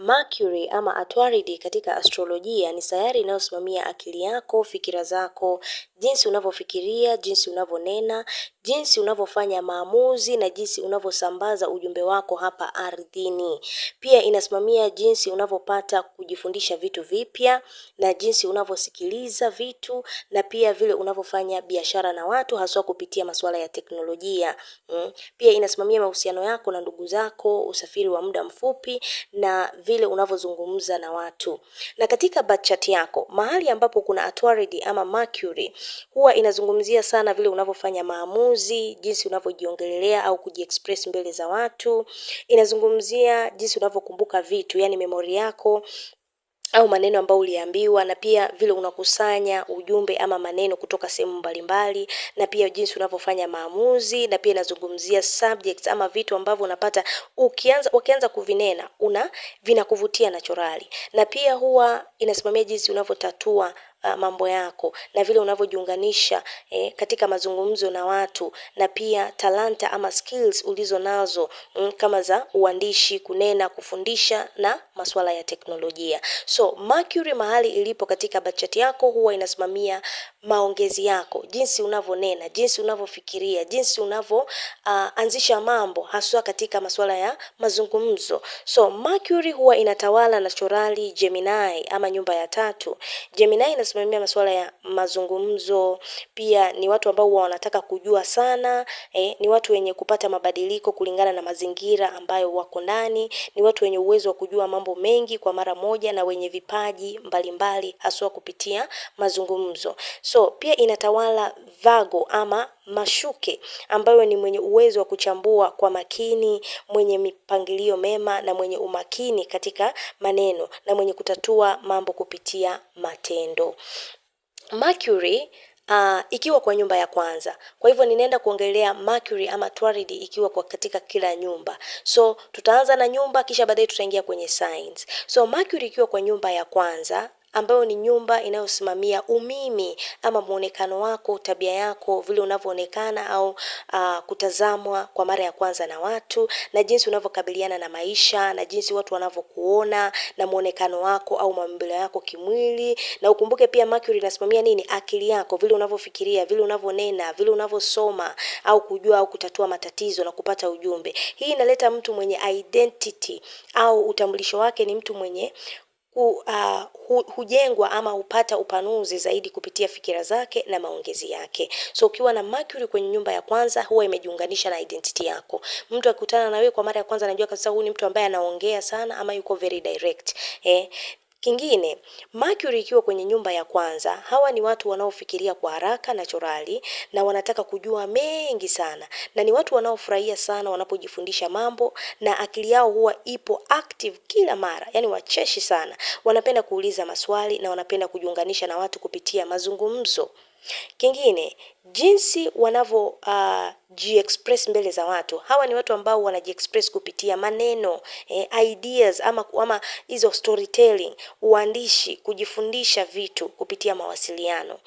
Mercury ama Atwaridi katika astrolojia ni sayari inayosimamia akili yako, fikira zako, jinsi unavyofikiria, jinsi unavyonena, jinsi unavyofanya maamuzi na jinsi unavyosambaza ujumbe wako hapa ardhini. Pia inasimamia jinsi unavyopata kujifundisha vitu vipya na jinsi unavyosikiliza vitu na pia vile unavyofanya biashara na watu haswa kupitia masuala ya teknolojia. Pia inasimamia mahusiano yako na ndugu zako, usafiri wa muda mfupi na vile unavyozungumza na watu. Na katika birth chart yako, mahali ambapo kuna Atwaridi ama Mercury, huwa inazungumzia sana vile unavyofanya maamuzi, jinsi unavyojiongelelea au kujiexpress mbele za watu. Inazungumzia jinsi unavyokumbuka vitu, yani memory yako au maneno ambayo uliambiwa, na pia vile unakusanya ujumbe ama maneno kutoka sehemu mbalimbali, na pia jinsi unavyofanya maamuzi, na pia inazungumzia subjects ama vitu ambavyo unapata wakianza kuvinena vinakuvutia naturally. Na pia huwa inasimamia jinsi unavyotatua mambo yako na vile unavyojiunganisha katika mazungumzo na watu, na pia talanta ama skills ulizo nazo kama za uandishi, kunena, kufundisha na masuala ya teknolojia. So Mercury mahali ilipo katika birth chart yako huwa inasimamia maongezi yako, jinsi unavyonena, jinsi unavyofikiria, jinsi unavyoanzisha mambo haswa katika masuala ya mazungumzo. So Mercury huwa inatawala naturally Gemini ama nyumba ya 3. Gemini inasimamia masuala ya mazungumzo, pia ni watu ambao huwa wanataka kujua sana, ni watu wenye kupata mabadiliko kulingana na mazingira ambayo wako ndani, ni watu wenye uwezo wa kujua mambo mengi kwa mara moja na wenye vipaji mbalimbali haswa kupitia mazungumzo. So pia inatawala Virgo ama Mashuke, ambayo ni mwenye uwezo wa kuchambua kwa makini, mwenye mipangilio mema na mwenye umakini katika maneno na mwenye kutatua mambo kupitia matendo. Mercury ikiwa kwa nyumba ya kwanza. Kwa hivyo ninaenda kuongelea Mercury ama Atwaridi ikiwa kwa katika kila nyumba. So tutaanza na nyumba kisha baadaye tutaingia kwenye signs. So Mercury ikiwa kwa nyumba ya kwanza, ambayo ni nyumba inayosimamia umimi ama muonekano wako, tabia yako, vile unavyoonekana au kutazamwa kwa mara ya kwanza na watu, na jinsi unavyokabiliana na maisha, na jinsi watu wanavyokuona na muonekano wako au maumbile yako kimwili. Na ukumbuke pia Mercury inasimamia nini? Akili yako, vile unavyofikiria, vile unavyonena, vile unavyosoma au kujua au kutatua matatizo na kupata ujumbe. Hii inaleta mtu mwenye identity au utambulisho wake ni mtu mwenye hujengwa ama hupata upanuzi zaidi kupitia fikira zake na maongezi yake. So ukiwa na Mercury kwenye nyumba ya kwanza huwa imejiunganisha na identity yako. Mtu akikutana na wewe kwa mara ya kwanza anajua kabisa huyu ni mtu ambaye anaongea sana ama yuko very direct. Kingine, Mercury ikiwa kwenye nyumba ya kwanza, hawa ni watu wanaofikiria kwa haraka naturally na wanataka kujua mengi sana. Na ni watu wanaofurahia sana wanapojifundisha mambo, na akili yao huwa ipo active kila mara, yani wacheshi sana. Wanapenda kuuliza maswali na wanapenda kujiunganisha na watu kupitia mazungumzo. Kingine, jinsi wanavyo jiexpress mbele za watu. Hawa ni watu ambao wanajiexpress kupitia maneno, ideas ama hizo storytelling, uandishi, kujifundisha vitu kupitia mawasiliano.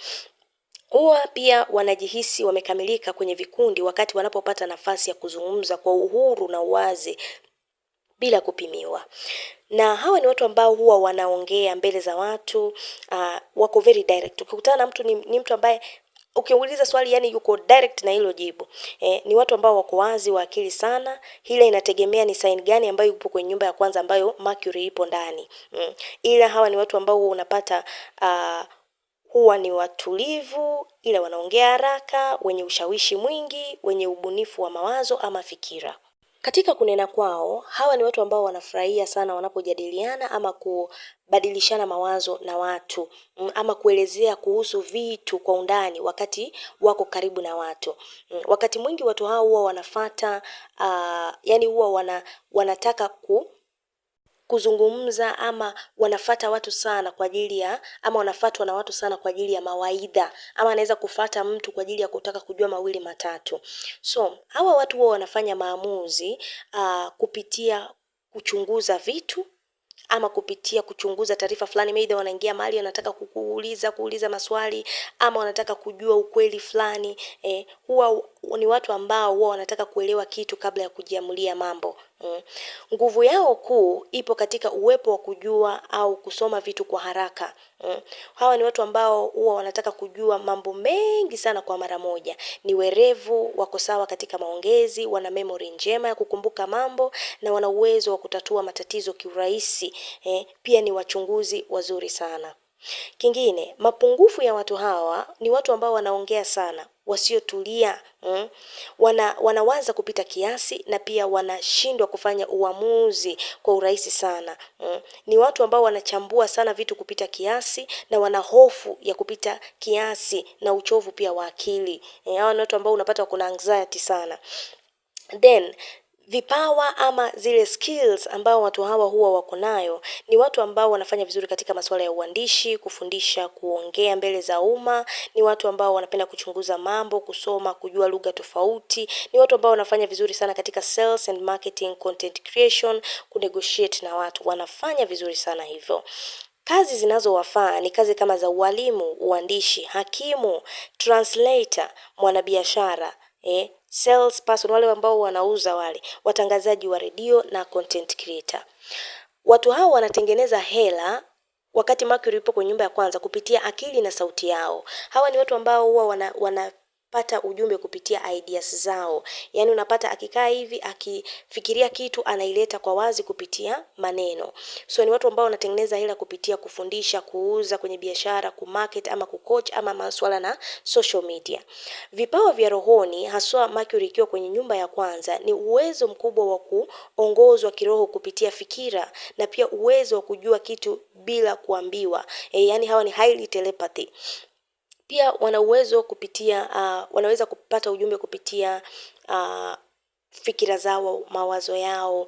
Huwa pia wanajihisi wamekamilika kwenye vikundi wakati wanapopata nafasi ya kuzungumza kwa uhuru na uwazi bila kupimiwa. Na hawa ni watu ambao huwa wanaongea mbele za watu, wako very direct. Ukikutana na mtu ni mtu ambaye ukiuliza swali yani yuko direct na hilo jibu. Ni watu ambao wako wazi, wa akili sana. Ila inategemea ni sign gani ambayo yupo kwenye nyumba ya kwanza ambayo Mercury ipo ndani. Ila hawa ni watu ambao unapata huwa ni watulivu, ila wanaongea haraka, wenye ushawishi mwingi, wenye ubunifu wa mawazo ama fikira. Katika kunena kwao, hawa ni watu ambao wanafurahia sana wanapojadiliana ama kubadilishana mawazo na watu, ama kuelezea kuhusu vitu kwa undani wakati wako karibu na watu. Wakati mwingi watu hao huwa wanafuata, yani huwa wanataka kuzungumza ama wanafata watu sana kwa ajili ya, ama wanafatwa na watu sana kwa ajili ya mawaidha, ama anaweza kufata mtu kwa ajili ya kutaka kujua mawili matatu. So hawa watu huwa wanafanya maamuzi kupitia kuchunguza vitu ama kupitia kuchunguza taarifa fulani. Maybe wanaingia mahali wanataka kuuliza maswali ama wanataka kujua ukweli fulani. Huwa ni watu ambao huwa wanataka kuelewa kitu kabla ya kujiamulia mambo. Nguvu yao kuu ipo katika uwepo wa kujua au kusoma vitu kwa haraka. Hawa ni watu ambao huwa wanataka kujua mambo mengi sana kwa mara moja. Ni werevu, wako sawa katika maongezi, wana memory njema ya kukumbuka mambo na wana uwezo wa kutatua matatizo kiurahisi. Pia ni wachunguzi wazuri sana. Kingine, mapungufu ya watu hawa ni watu ambao wanaongea sana, wasiotulia, wanawaza kupita kiasi na pia wanashindwa kufanya uamuzi kwa urahisi sana. Ni watu ambao wanachambua sana vitu kupita kiasi na wana hofu ya kupita kiasi na uchovu pia wa akili. Hawa ni watu ambao unapata kuna anxiety sana. Then vipawa ama zile skills ambao watu hawa huwa wako nayo ni watu ambao wanafanya vizuri katika masuala ya uandishi, kufundisha, kuongea mbele za umma, ni watu ambao wanapenda kuchunguza mambo, kusoma, kujua lugha tofauti, ni watu ambao wanafanya vizuri sana katika sales and marketing, content creation, kunegotiate na watu, wanafanya vizuri sana hivyo. Kazi zinazowafaa ni kazi kama za ualimu, uandishi, hakimu, translator, mwanabiashara, sales person, wale ambao wanauza, wale watangazaji wa redio na content creator. Watu hao wanatengeneza hela wakati Mercury yupo kwenye nyumba ya kwanza kupitia akili na sauti yao. Hawa ni watu ambao huwa wanapata ujumbe kupitia ideas zao. Yaani unapata akikaa hivi akifikiria kitu anaileta kwa wazi kupitia maneno. So ni watu ambao wanatengeneza hela kupitia kufundisha, kuuza kwenye biashara, kumarket ama kucoach ama masuala na social media. Vipawa vya rohoni haswa Mercury ikiwa kwenye nyumba ya kwanza ni uwezo mkubwa wa kuongozwa kiroho kupitia fikira na pia uwezo wa kujua kitu bila kuambiwa. Yaani hawa ni highly telepathy. Pia wana uwezo kupitia wanaweza kupata ujumbe kupitia fikira zao, mawazo yao,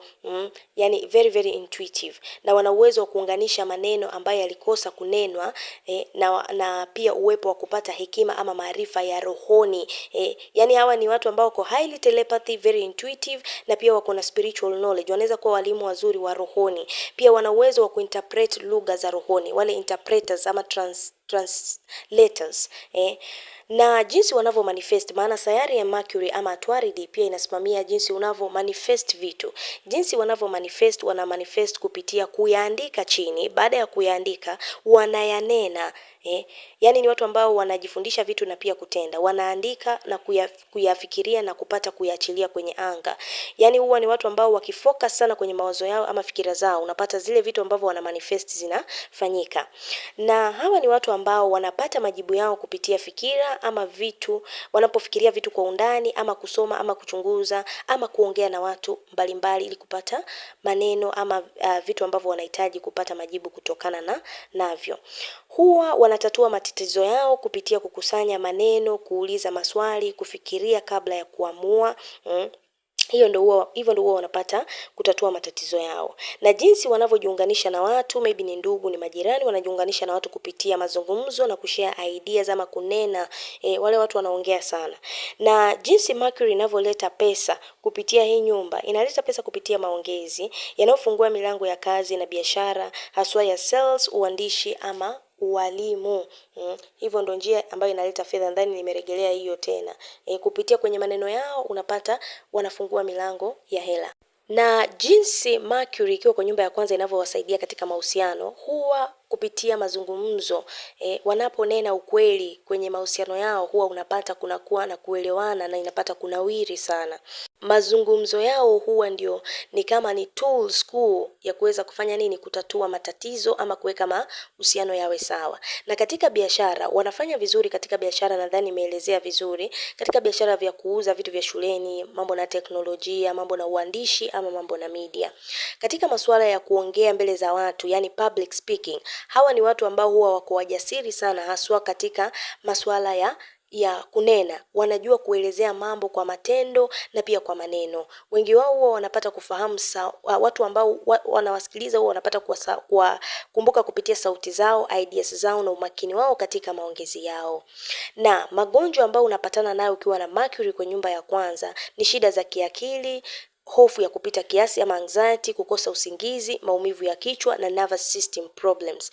yani very very intuitive, na wana uwezo wa kuunganisha maneno ambayo yalikosa kunenwa, na pia uwepo wa kupata hekima ama maarifa ya rohoni. Yani hawa ni watu ambao wako highly telepathy, very intuitive, na pia wako na spiritual knowledge, wanaweza kuwa walimu wazuri wa rohoni. Pia wana uwezo wa kuinterpret lugha za rohoni, wale interpreters ama translators. Na jinsi wanavyo manifest, maana sayari ya Mercury ama Atwaridi pia inasimamia jinsi unavyo manifest vitu. Jinsi wanavyo manifest, wana manifest kupitia kuyaandika chini, baada ya kuyaandika wanayanena. Yani ni watu ambao wanajifundisha vitu na pia kutenda. Wanaandika na kuyafikiria na kupata kuyachilia kwenye anga. Yani huwa ni watu ambao wakifocus sana kwenye mawazo yao ama fikira zao, unapata zile vitu ambavyo wana manifest zinafanyika. Na hawa ni watu ambao wanapata majibu yao kupitia fikira ama vitu, wanapofikiria vitu kwa undani ama kusoma ama kuchunguza ama kuongea na watu mbalimbali ili kupata maneno ama vitu ambavyo wanahitaji kupata majibu kutokana navyo. Huwa wanatatua matatizo yao kupitia kukusanya maneno, kuuliza maswali, kufikiria kabla ya kuamua. Hivyo ndio huwa wanapata kutatua matatizo yao. Na jinsi wanavyojiunganisha na watu, maybe ni ndugu, ni majirani, wanajiunganisha na watu kupitia mazungumzo na kushare ideas ama kunena. Wale watu wanaongea sana. Na jinsi Mercury inavyoleta pesa kupitia hii nyumba, inaleta pesa kupitia maongezi yanayofungua milango ya kazi na biashara, haswa ya sales, uandishi ama ualimu. Hivyo ndo njia ambayo inaleta fedha. Ndani nimerejelea hiyo tena. Kupitia kwenye maneno yao unapata wanafungua milango ya hela. Na jinsi Mercury ikiwa kwa nyumba ya kwanza inavyowasaidia katika mahusiano, huwa kupitia mazungumzo. Wanaponena ukweli kwenye mahusiano yao, huwa unapata kunakuwa na kuelewana na inapata kunawiri sana. Mazungumzo yao huwa ndio ni kama ni tools kuu ya kuweza kufanya nini, kutatua matatizo ama kuweka mahusiano yawe sawa. Na katika biashara wanafanya vizuri katika biashara, nadhani nimeelezea vizuri katika biashara vya kuuza vitu vya shuleni, mambo na teknolojia, mambo na uandishi ama mambo na media. Katika masuala ya kuongea mbele za watu, yani public speaking, hawa ni watu ambao huwa wako wajasiri sana, haswa katika masuala ya kunena. Wanajua kuelezea mambo kwa matendo na pia kwa maneno. Wengi wao huwa wanapata kufahamu watu ambao wanawasikiliza huwa wanapata kumbuka kupitia sauti zao, ideas zao na umakini wao katika maongezi yao. Na magonjwa ambao unapatana nayo ukiwa na Mercury kwa nyumba ya kwanza ni shida za kiakili, hofu ya kupita kiasi ama anxiety, kukosa usingizi, maumivu ya kichwa na nervous system problems.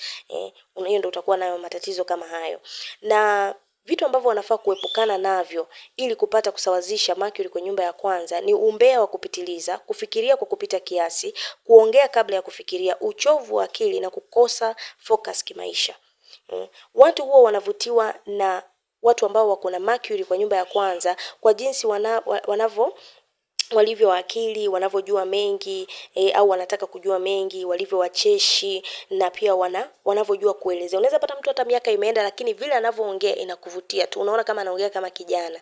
Hiyo ndio utakuwa nayo matatizo kama hayo. Na Vitu ambavyo wanafaa kuepukana navyo ili kupata kusawazisha Mercury kwenye nyumba ya kwanza ni umbea wa kupitiliza, kufikiria kwa kupita kiasi, kuongea kabla ya kufikiria, uchovu wa akili na kukosa focus kimaisha. Watu huwa wanavutiwa na watu ambao wako na Mercury kwa nyumba ya kwanza kwa jinsi walivyo akili, wanavyojua mengi, au wanataka kujua mengi, walivyo wacheshi, na pia wanavyojua kuelezea. Unaweza pata mtu hata miaka imeenda lakini vile anavyoongea inakuvutia tu. Unaona kama anaongea kama kijana.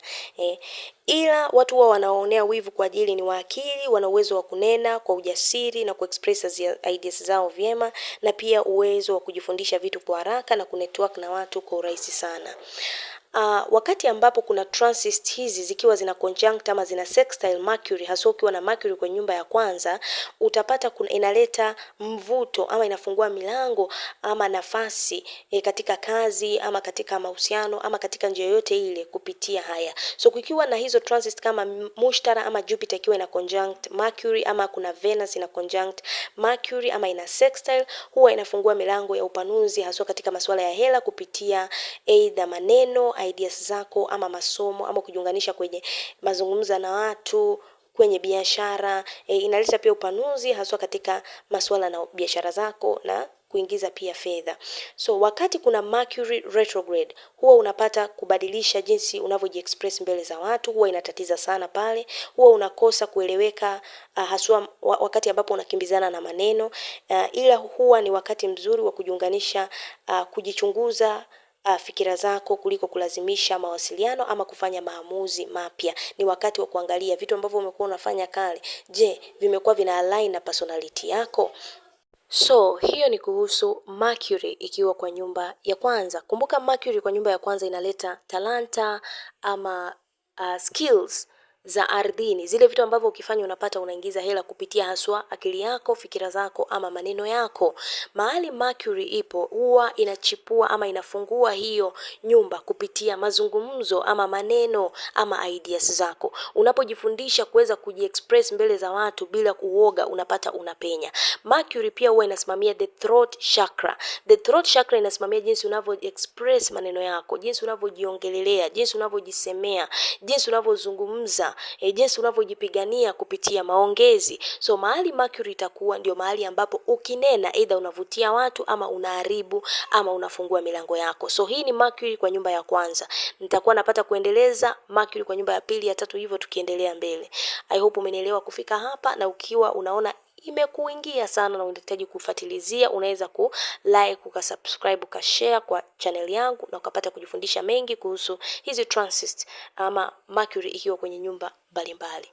Ila watu huwa wanaonea wivu kwa ajili ni waakili, wana uwezo wa kunena kwa ujasiri na kuexpress ideas zao vyema, na pia uwezo wa kujifundisha vitu kwa haraka na kunetwork na watu kwa urahisi sana. Wakati ambapo kuna transits hizi zikiwa zina conjunct ama zina sextile Mercury, hasa ukiwa na Mercury kwenye nyumba ya kwanza, utapata inaleta mvuto ama inafungua milango ama nafasi katika kazi ama katika mahusiano ama katika njia yote ile kupitia haya. So kukiwa na hizo transits kama Mushtara ama Jupiter ikiwa ina conjunct Mercury, ama kuna Venus ina conjunct Mercury ama ina sextile, huwa inafungua milango ya upanuzi hasa katika masuala ya hela kupitia either maneno, ideas zako ama masomo ama kujiunganisha kwenye mazungumzo na watu, kwenye biashara. Inaleta pia upanuzi hasa katika masuala na biashara zako na kuingiza pia fedha. So wakati kuna Mercury retrograde, huwa unapata kubadilisha jinsi unavyojiexpress mbele za watu, huwa inatatiza sana pale, huwa unakosa kueleweka haswa wakati ambapo unakimbizana na maneno, ila huwa ni wakati mzuri wa kujiunganisha, kujichunguza fikira zako kuliko kulazimisha mawasiliano ama kufanya maamuzi mapya. Ni wakati wa kuangalia vitu ambavyo umekuwa unafanya kale, je, vimekuwa vina align na personality yako? So hiyo ni kuhusu Mercury ikiwa kwa nyumba ya kwanza. Kumbuka Mercury kwa nyumba ya kwanza inaleta talanta ama skills za ardhini, zile vitu ambavyo ukifanya unapata unaingiza hela kupitia haswa akili yako, fikira zako ama maneno yako. Mahali Mercury ipo huwa inachipua ama inafungua hiyo nyumba kupitia mazungumzo ama maneno ama ideas zako. Unapojifundisha kuweza kujiexpress mbele za watu bila kuoga, unapata unapenya. Mercury pia huwa inasimamia the throat chakra. The throat chakra inasimamia jinsi unavyoexpress maneno yako, jinsi unavyojiongelelea, jinsi unavyojisemea, jinsi unavyozungumza, jinsi unavyojipigania kupitia maongezi. So mahali Mercury itakuwa ndio mahali ambapo ukinena either unavutia watu ama unaharibu ama unafungua milango yako. So hii ni Mercury kwa nyumba ya kwanza. Nitakuwa napata kuendeleza Mercury kwa nyumba ya pili, ya tatu, hivyo tukiendelea mbele. I hope umenielewa kufika hapa, na ukiwa unaona imekuingia sana na unahitaji kufuatilizia, unaweza like, ukasubscribe, ukashare kwa channel yangu na ukapata kujifundisha mengi kuhusu hizi transits ama Mercury ikiwa kwenye nyumba mbalimbali.